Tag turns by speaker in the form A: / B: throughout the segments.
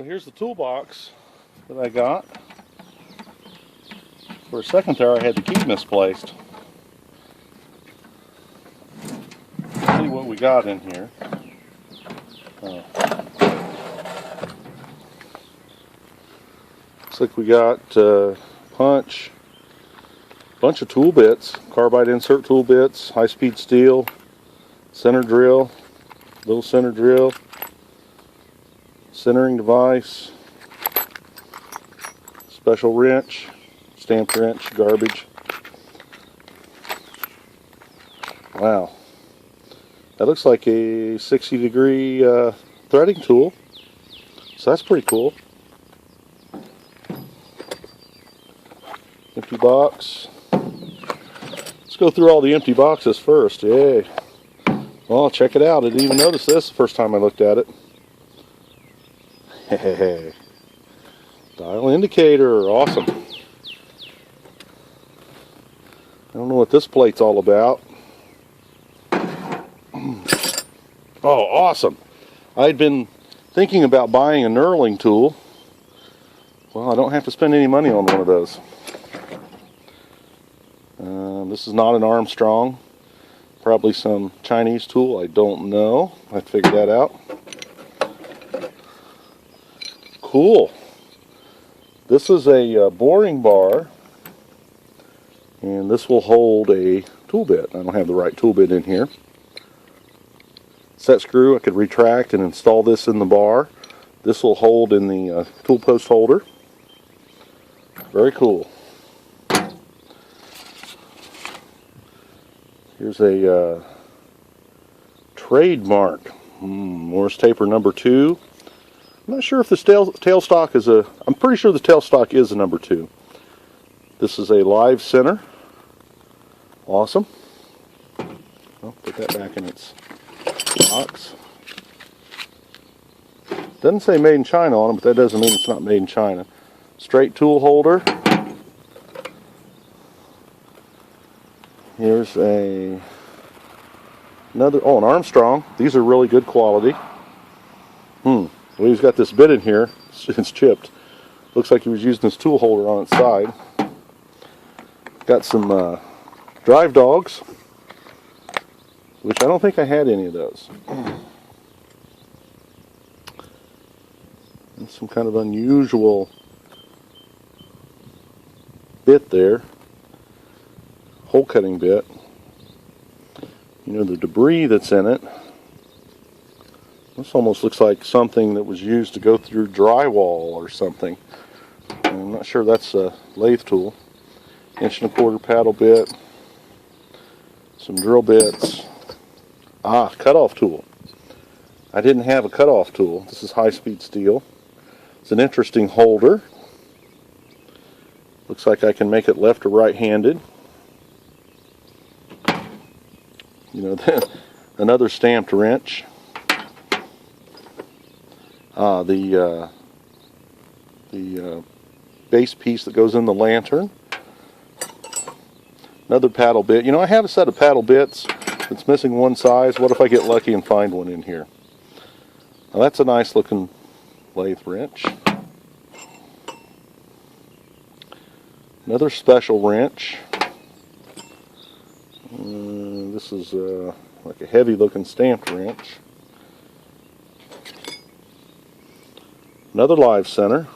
A: Here's the toolbox that I got. For a second there I had the key misplaced. Let's see what we got in here. Looks like we got punch, bunch of tool bits, carbide insert tool bits, high-speed steel, center drill, little center drill, centering device, special wrench, stamped wrench, garbage. Wow, that looks like a 60-degree threading tool, so that's pretty cool. Empty box. Let's go through all the empty boxes first. Yay. Well, check it out. I didn't even notice this the first time I looked at it. Hey. Dial indicator. Awesome. I don't know what this plate's all about. Oh, awesome. I'd been thinking about buying a knurling tool. Well, I don't have to spend any money on one of those. This is not an Armstrong. Probably some Chinese tool. I don't know. I'd figure that out. Cool. This is a boring bar. And this will hold a tool bit. I don't have the right tool bit in here. Set screw. I could retract and install this in the bar. This will hold in the tool post holder. Very cool. Here's a trademark Morse taper number 2. I'm not sure if this tailstock is I'm pretty sure the tailstock is a number 2. This is a live center. Awesome. I'll put that back in its box. Doesn't say made in China on it, but that doesn't mean it's not made in China. Straight tool holder. Here's an Armstrong. These are really good quality. Well, he's got this bit in here. It's chipped. Looks like he was using this tool holder on its side. Got some drive dogs, which I don't think I had any of those. And some kind of unusual bit there. Hole cutting bit. You know, the debris that's in it. This almost looks like something that was used to go through drywall or something. I'm not sure that's a lathe tool. 1 1/4 paddle bit. Some drill bits. Cutoff tool. I didn't have a cutoff tool. This is high-speed steel. It's an interesting holder. Looks like I can make it left or right-handed. You know, another stamped wrench. The base piece that goes in the lantern. Another paddle bit. You know, I have a set of paddle bits that's missing one size. What if I get lucky and find one in here? Now that's a nice looking lathe wrench. Another special wrench. This is like a heavy looking stamped wrench. Another live center.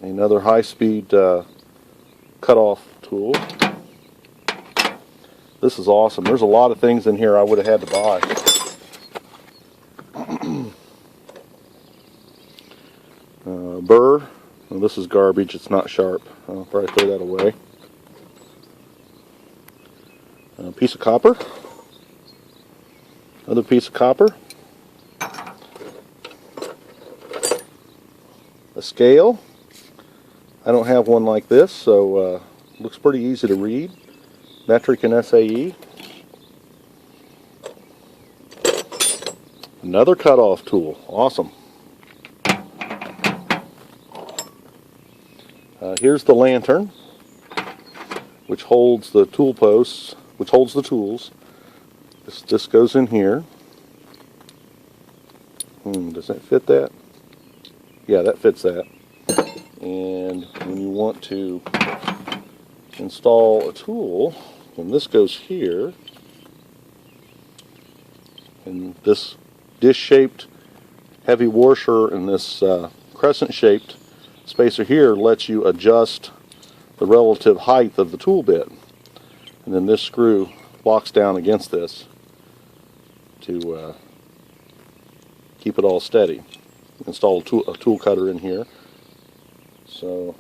A: Another high-speed cut-off tool. This is awesome. There's a lot of things in here I would have had to buy. Burr. Well, this is garbage. It's not sharp. I'll probably throw that away. A piece of copper. Another piece of copper. A scale. I don't have one like this, so looks pretty easy to read. Metric and SAE. Another cutoff tool. Awesome. Here's the lantern, which holds the tool posts which holds the tools. This goes in here. Does that fit that? Yeah, that fits that. And when you want to install a tool, then this goes here. And this dish-shaped heavy washer and this crescent-shaped spacer here lets you adjust the relative height of the tool bit. And then this screw locks down against this to keep it all steady. Install a tool cutter in here. So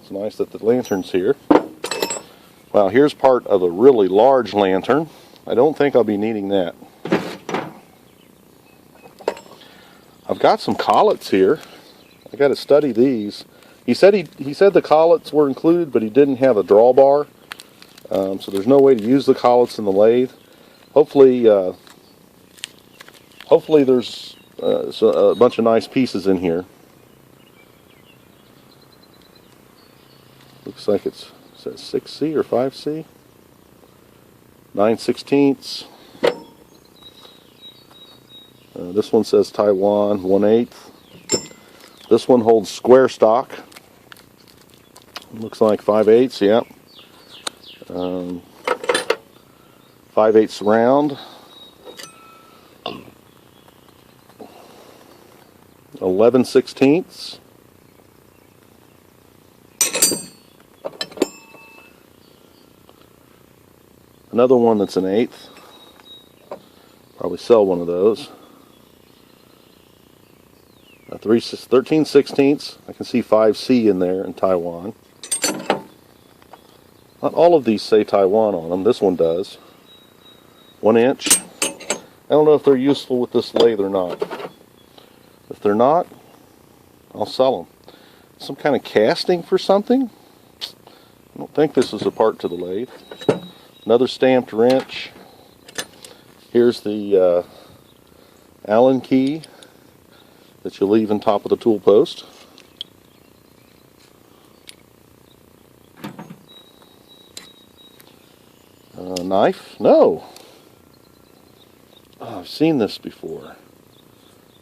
A: it's nice that the lantern's here. Well, here's part of a really large lantern. I don't think I'll be needing that. I've got some collets here. I got to study these. He said the collets were included, but he didn't have a drawbar. So there's no way to use the collets in the lathe. Hopefully there's a bunch of nice pieces in here. Looks like it says 6C or 5C. 9/16. This one says Taiwan 1/8. This one holds square stock. Looks like 5/8, yeah. 5/8 round. 11/16. Another one that's an 1/8. Probably sell one of those. 13/16. I can see 5C in there in Taiwan. Not all of these say Taiwan on them. This one does. 1 inch. I don't know if they're useful with this lathe or not. If they're not, I'll sell them. Some kind of casting for something? I don't think this is a part to the lathe. Another stamped wrench. Here's the Allen key that you leave on top of the tool post. Knife? No. Oh, I've seen this before.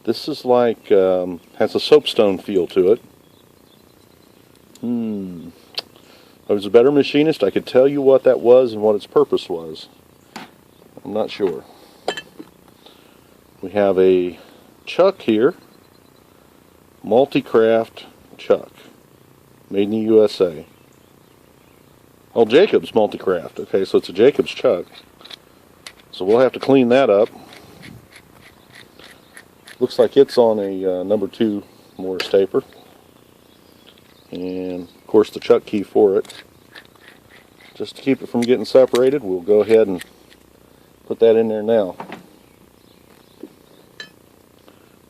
A: This is like, has a soapstone feel to it. If I was a better machinist, I could tell you what that was and what its purpose was. I'm not sure. We have a chuck here. Multi-craft chuck. Made in the USA. Oh, Jacobs Multi-Craft. Okay, so it's a Jacobs chuck. So we'll have to clean that up. Looks like it's on a number 2 Morris taper. And, of course, the chuck key for it. Just to keep it from getting separated, we'll go ahead and put that in there now.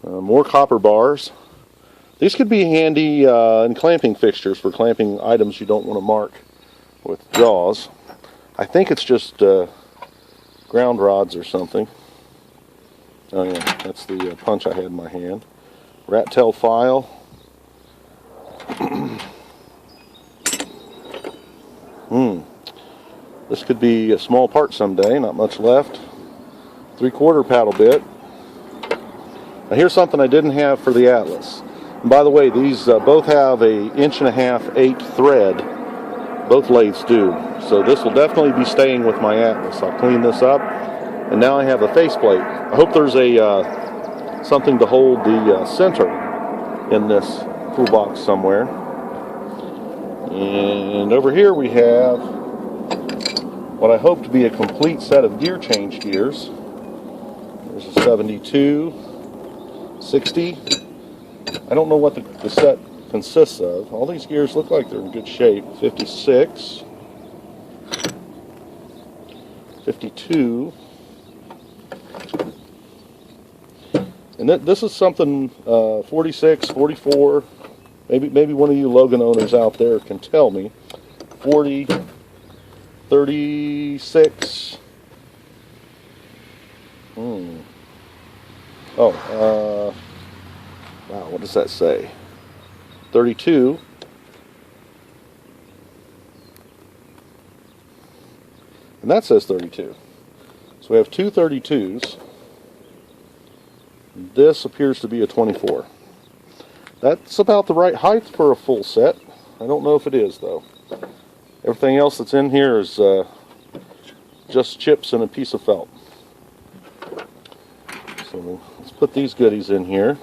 A: More copper bars. These could be handy in clamping fixtures for clamping items you don't want to mark with jaws. I think it's just ground rods or something. Oh yeah, that's the punch I had in my hand. Rat tail file. This could be a small part someday, not much left. 3/4 paddle bit. Now here's something I didn't have for the Atlas. And by the way, these both have a 1.5" 8 thread. Both lathes do. So this will definitely be staying with my Atlas. I'll clean this up. And now I have a faceplate. I hope there's a something to hold the center in this toolbox somewhere. And over here we have what I hope to be a complete set of gear change gears. There's a 72, 60. I don't know what the set consists of. All these gears look like they're in good shape. 56, 52, and this is something 46, 44. Maybe one of you Logan owners out there can tell me. 40, 36. Wow, what does that say? 32. And And that says 32. So we have two 32s. This appears to be a 24. That's about the right height for a full set. I don't know if it is, though. Everything else that's in here is just chips and a piece of felt. So let's put these goodies in here.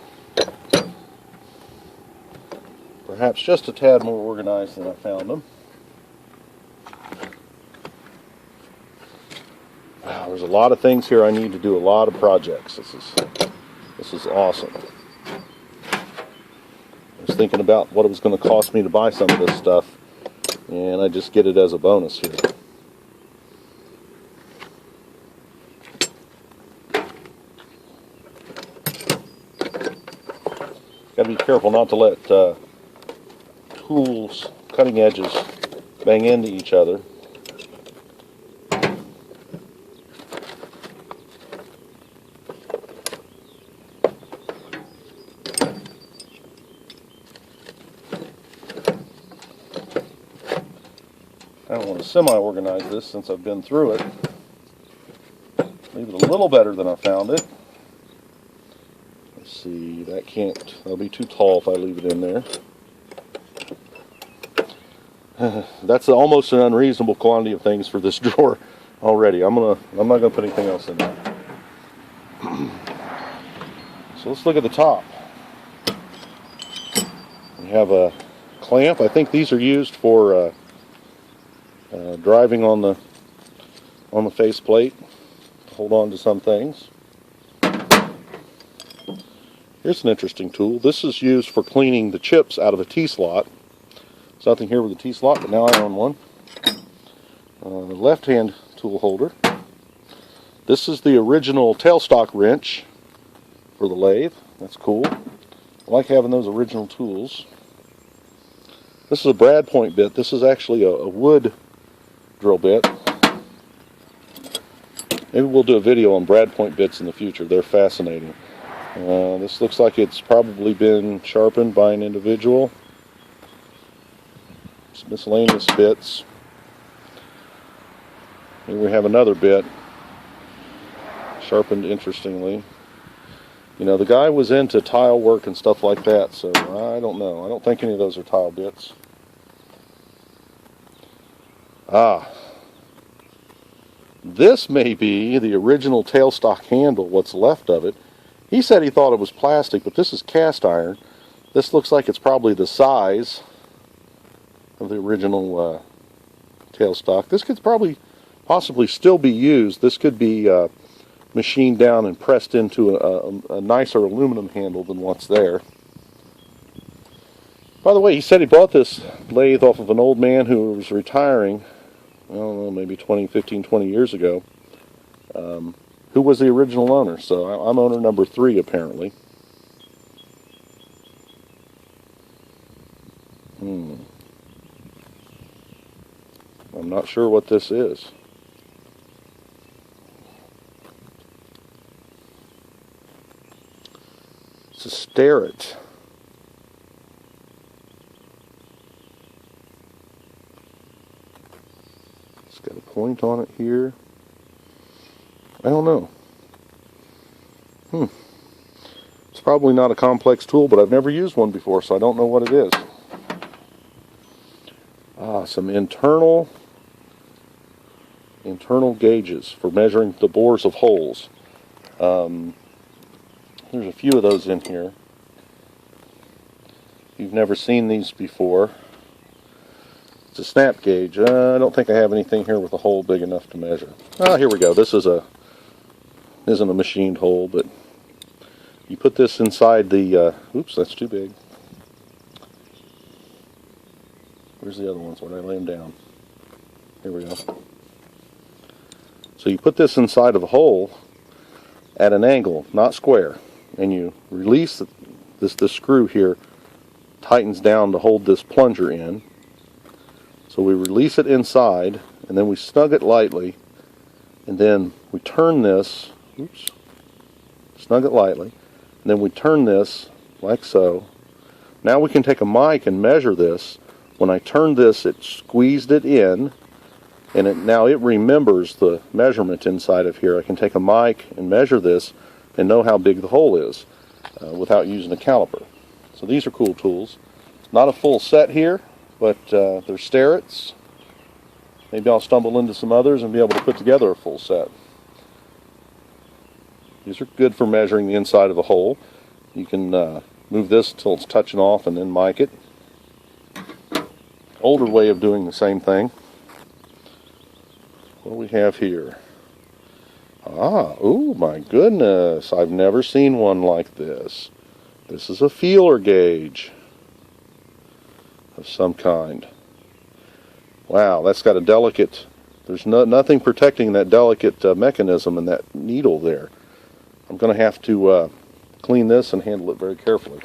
A: Perhaps just a tad more organized than I found them. Wow, there's a lot of things here I need to do, a lot of projects. This is awesome. I was thinking about what it was going to cost me to buy some of this stuff, and I just get it as a bonus here. Got to be careful not to let tools, cutting edges, bang into each other. I don't want to semi-organize this since I've been through it. Leave it a little better than I found it. Let's see, that'll be too tall if I leave it in there. That's almost an unreasonable quantity of things for this drawer already. I'm not gonna put anything else in there. So let's look at the top. We have a clamp. I think these are used for driving on the faceplate to hold on to some things. Here's an interesting tool. This is used for cleaning the chips out of a T-slot. There's nothing here with a T-slot, but now I own one. Left-hand tool holder. This is the original tailstock wrench for the lathe. That's cool. I like having those original tools. This is a brad point bit. This is actually a wood drill bit. Maybe we'll do a video on brad point bits in the future. They're fascinating. This looks like it's probably been sharpened by an individual. Some miscellaneous bits. Here we have another bit, sharpened interestingly. You know, the guy was into tile work and stuff like that, so I don't know. I don't think any of those are tile bits. This may be the original tailstock handle, what's left of it. He said he thought it was plastic, but this is cast iron. This looks like it's probably the size of the original tailstock. This could possibly still be used. This could be machined down and pressed into a nicer aluminum handle than what's there. By the way, he said he bought this lathe off of an old man who was retiring, I don't know, maybe 15, 20 years ago, who was the original owner. So I'm owner number 3, apparently. I'm not sure what this is. It's a Starrett. It's got a point on it here. I don't know. It's probably not a complex tool, but I've never used one before, so I don't know what it is. Some internal gauges for measuring the bores of holes. There's a few of those in here. If you've never seen these before, it's a snap gauge. I don't think I have anything here with a hole big enough to measure. Here we go. This isn't a machined hole, but you put this inside the, oops, that's too big. Where's the other ones? Where did I lay them down? Here we go. So you put this inside of a hole at an angle, not square, and you release this screw here, tightens down to hold this plunger in. So we release it inside, and then we snug it lightly, and then we turn this, oops, snug it lightly, and then we turn this like so. Now we can take a mic and measure this. When I turned this, it squeezed it in, and now it remembers the measurement inside of here. I can take a mic and measure this and know how big the hole is without using a caliper. So these are cool tools. Not a full set here, but they're Starretts. Maybe I'll stumble into some others and be able to put together a full set. These are good for measuring the inside of the hole. You can move this until it's touching off and then mic it. Older way of doing the same thing. What do we have here? Oh my goodness, I've never seen one like this. This is a feeler gauge of some kind. Wow, that's got a delicate, there's nothing protecting that delicate mechanism and that needle there. I'm going to have to clean this and handle it very carefully.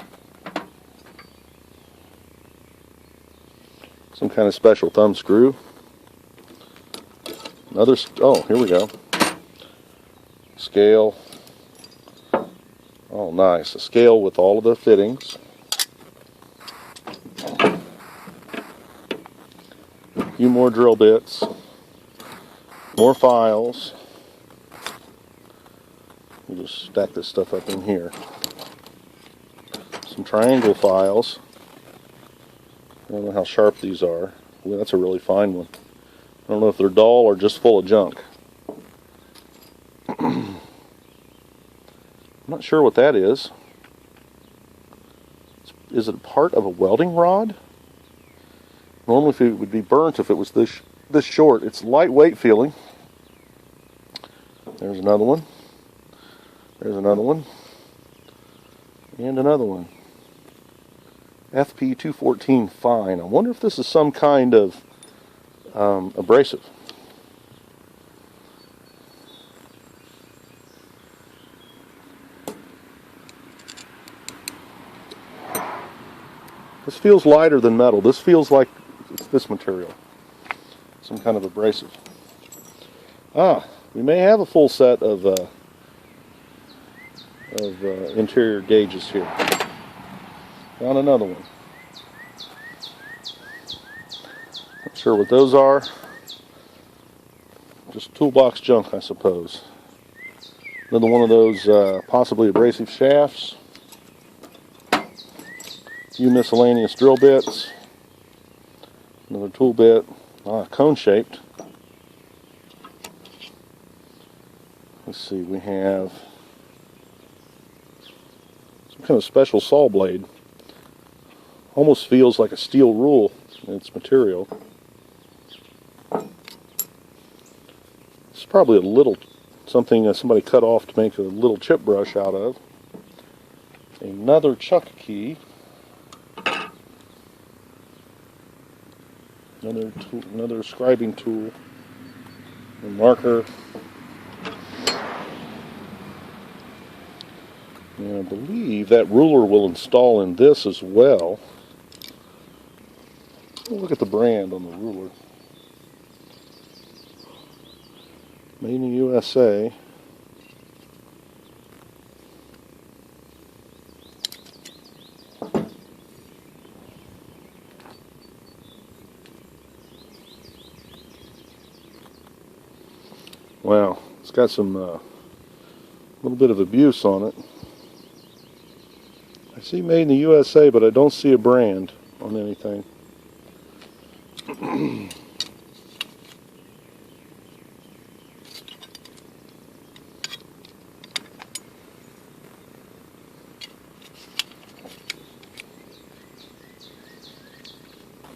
A: Some kind of special thumb screw. Another, oh, here we go. Scale. Oh, nice. A scale with all of the fittings. A few more drill bits. More files. We'll just stack this stuff up in here. Some triangle files. I don't know how sharp these are. Well, that's a really fine one. I don't know if they're dull or just full of junk. I'm not sure what that is. Is it part of a welding rod? Normally it would be burnt if it was this short. It's lightweight feeling. There's another one. There's another one. And another one. FP214 fine. I wonder if this is some kind of abrasive. This feels lighter than metal. This feels like it's this material. Some kind of abrasive. We may have a full set of interior gauges here. Found another one. Not sure what those are. Just toolbox junk, I suppose. Another one of those possibly abrasive shafts. A few miscellaneous drill bits. Another tool bit. Cone shaped. Let's see, we have some kind of special saw blade. Almost feels like a steel rule in its material. It's probably a little something somebody cut off to make a little chip brush out of. Another chuck key. Another scribing tool. A marker. And I believe that ruler will install in this as well. Look at the brand on the ruler. Made in the USA. Wow, it's got some little bit of abuse on it. I see made in the USA, but I don't see a brand on anything.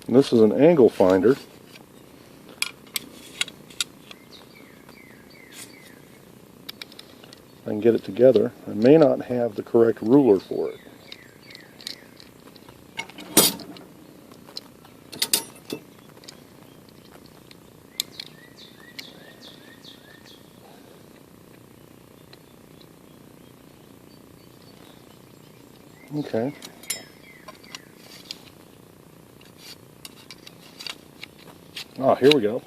A: And this is an angle finder. I can get it together. I may not have the correct ruler for it. Okay. Here we go.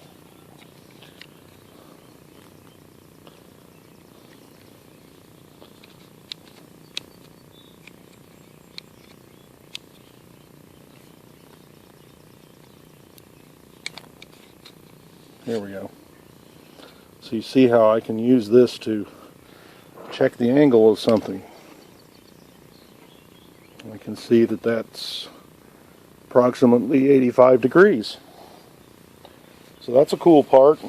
A: There we go. So you see how I can use this to check the angle of something. I can see that that's approximately 85 degrees. So that's a cool part.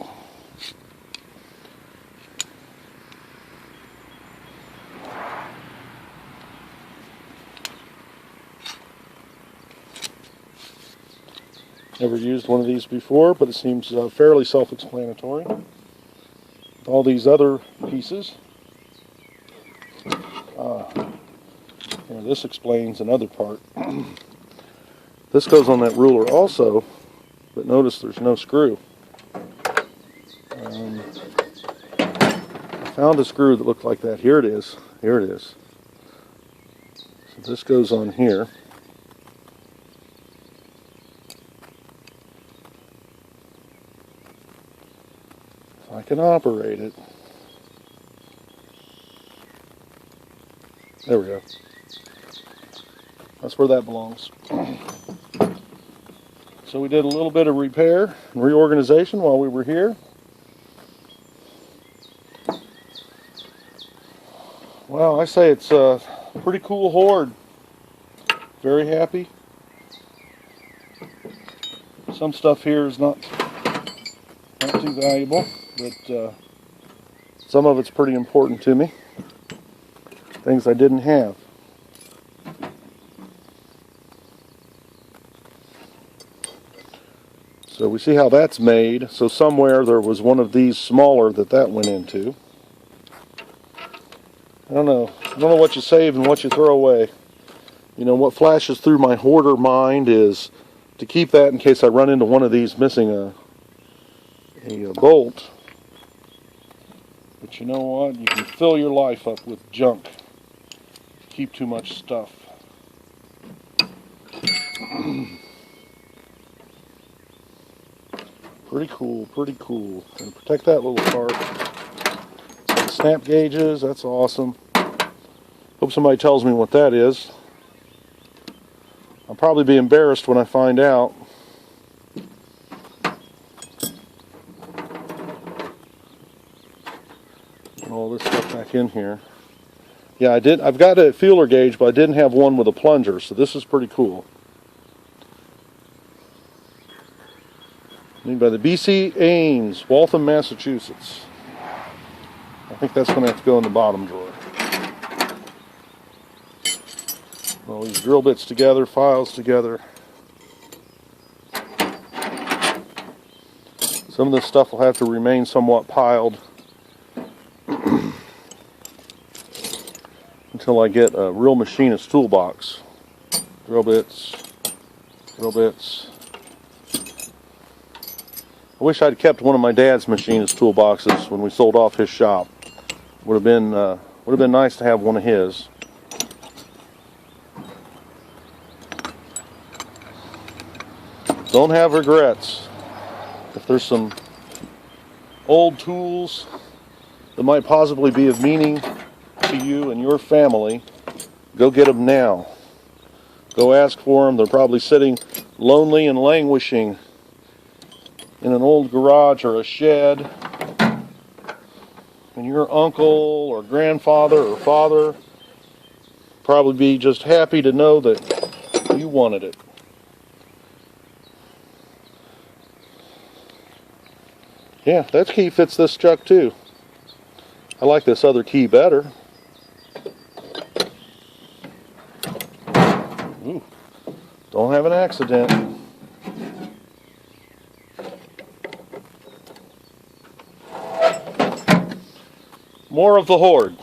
A: Never used one of these before, but it seems fairly self-explanatory. All these other pieces. Here, this explains another part. This goes on that ruler also, but notice there's no screw. I found a screw that looked like that. Here it is. Here it is. So this goes on here. If I can operate it. There we go. That's where that belongs. So we did a little bit of repair and reorganization while we were here. Well, I say it's a pretty cool hoard. Very happy. Some stuff here is not too valuable, but some of it's pretty important to me. Things I didn't have. So we see how that's made. So somewhere there was one of these smaller that went into. I don't know what you save and what you throw away. You know, what flashes through my hoarder mind is to keep that in case I run into one of these missing a bolt. But you know what? You can fill your life up with junk. Keep too much stuff. Pretty cool, pretty cool. Gonna protect that little part. Snap gauges, that's awesome. Hope somebody tells me what that is. I'll probably be embarrassed when I find out. All this stuff back in here. Yeah, I've got a feeler gauge, but I didn't have one with a plunger, so this is pretty cool. Made by the B.C. Ames, Waltham, Massachusetts. I think that's going to have to go in the bottom drawer. All these drill bits together, files together. Some of this stuff will have to remain somewhat piled until I get a real machinist toolbox. Drill bits, drill bits. I wish I'd kept one of my dad's machinist toolboxes when we sold off his shop. Would have been nice to have one of his. Don't have regrets. If there's some old tools that might possibly be of meaning to you and your family, go get them now. Go ask for them. They're probably sitting lonely and languishing in an old garage or a shed. And your uncle or grandfather or father probably be just happy to know that you wanted it. Yeah, that key fits this chuck too. I like this other key better. Ooh, don't have an accident. More of the hoard.